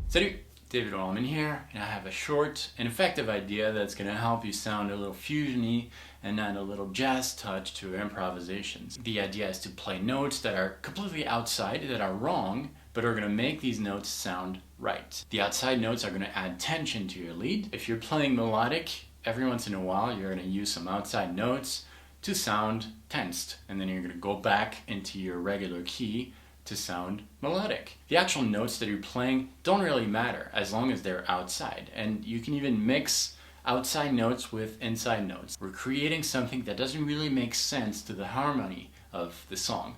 Salut! David Allman here, and I have a short and effective idea that's going to help you sound a little fusiony and add a little jazz touch to your improvisations. The idea is to play notes that are completely outside, that are wrong, but are going to make these notes sound right. The outside notes are going to add tension to your lead. If you're playing melodic, every once in a while you're going to use some outside notes to sound tensed, and then you're going to go back into your regular key to sound melodic. The actual notes that you're playing don't really matter as long as they're outside, and you can even mix outside notes with inside notes. We're creating something that doesn't really make sense to the harmony of the song.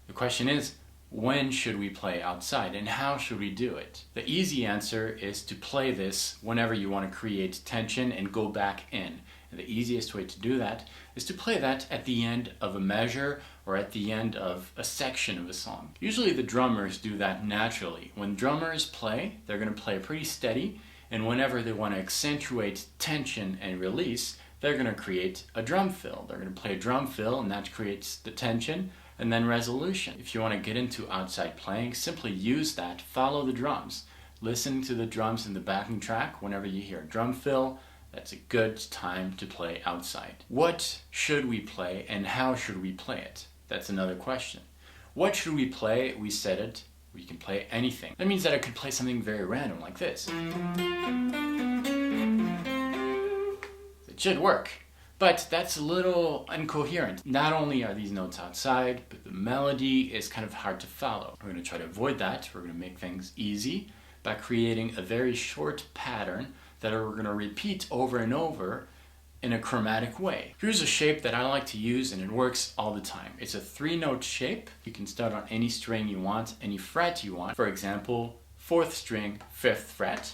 The question is, when should we play outside and how should we do it? The easy answer is to play this whenever you want to create tension and go back in. And the easiest way to do that is to play that at the end of a measure or at the end of a section of a song. Usually the drummers do that naturally. When drummers play, they're going to play pretty steady, and whenever they want to accentuate tension and release, they're going to create a drum fill. They're going to play a drum fill, and that creates the tension and then resolution. If you want to get into outside playing, simply use that, follow the drums. Listen to the drums in the backing track. Whenever you hear a drum fill, that's a good time to play outside. What should we play and how should we play it? That's another question. What should we play? We said it. We can play anything. That means that I could play something very random like this. It should work. But that's a little incoherent. Not only are these notes outside, but the melody is kind of hard to follow. We're going to try to avoid that. We're going to make things easy by creating a very short pattern that we're going to repeat over and over in a chromatic way. Here's a shape that I like to use and it works all the time. It's a 3-note shape. You can start on any string you want, any fret you want. For example, 4th string, 5th fret,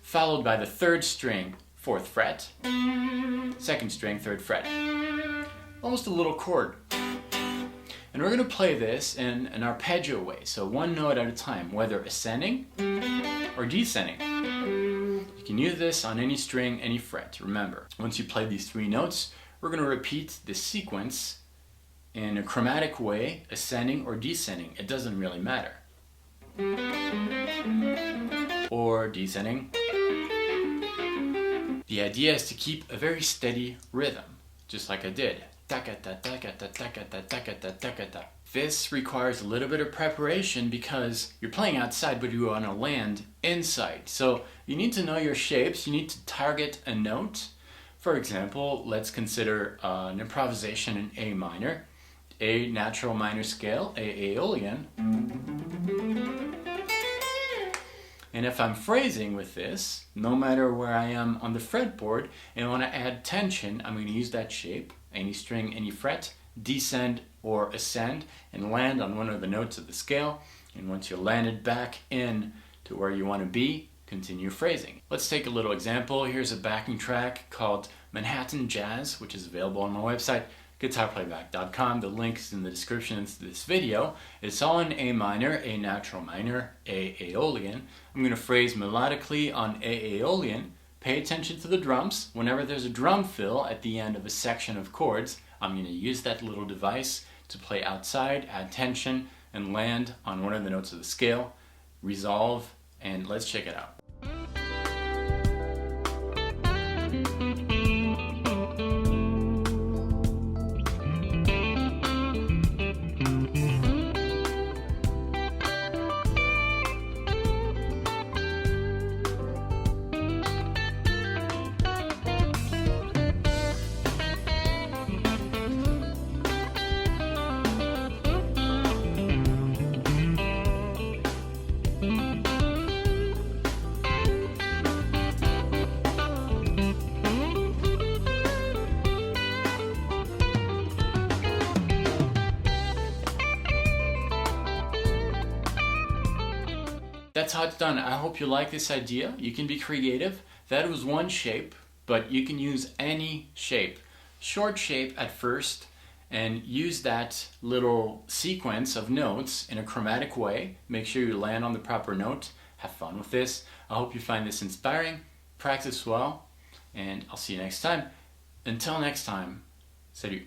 followed by the 3rd string, 4th fret, 2nd string, 3rd fret. Almost a little chord. And we're going to play this in an arpeggio way, so one note at a time, whether ascending or descending. You can use this on any string, any fret. Remember, once you play these 3 notes, we're going to repeat the sequence in a chromatic way, ascending or descending. It doesn't really matter. Or descending. The idea is to keep a very steady rhythm, just like I did. This requires a little bit of preparation because you're playing outside but you want to land inside. So you need to know your shapes, you need to target a note. For example, let's consider an improvisation in A minor, A natural minor scale, A Aeolian. And if I'm phrasing with this, no matter where I am on the fretboard and I want to add tension, I'm going to use that shape, any string, any fret, descend or ascend, and land on one of the notes of the scale. And once you landed back in to where you want to be, continue phrasing. Let's take a little example. Here's a backing track called Manhattan Jazz, which is available on my website, guitarplayback.com. The link is in the description to this video. It's all in A minor, A natural minor, A Aeolian. I'm going to phrase melodically on A Aeolian. Pay attention to the drums. Whenever there's a drum fill at the end of a section of chords, I'm going to use that little device to play outside, add tension, and land on one of the notes of the scale, resolve, and let's check it out. That's how it's done. I hope you like this idea. You can be creative. That was one shape, but you can use any shape. Short shape at first, and use that little sequence of notes in a chromatic way. Make sure you land on the proper note. Have fun with this. I hope you find this inspiring. Practice well, and I'll see you next time. Until next time, salut.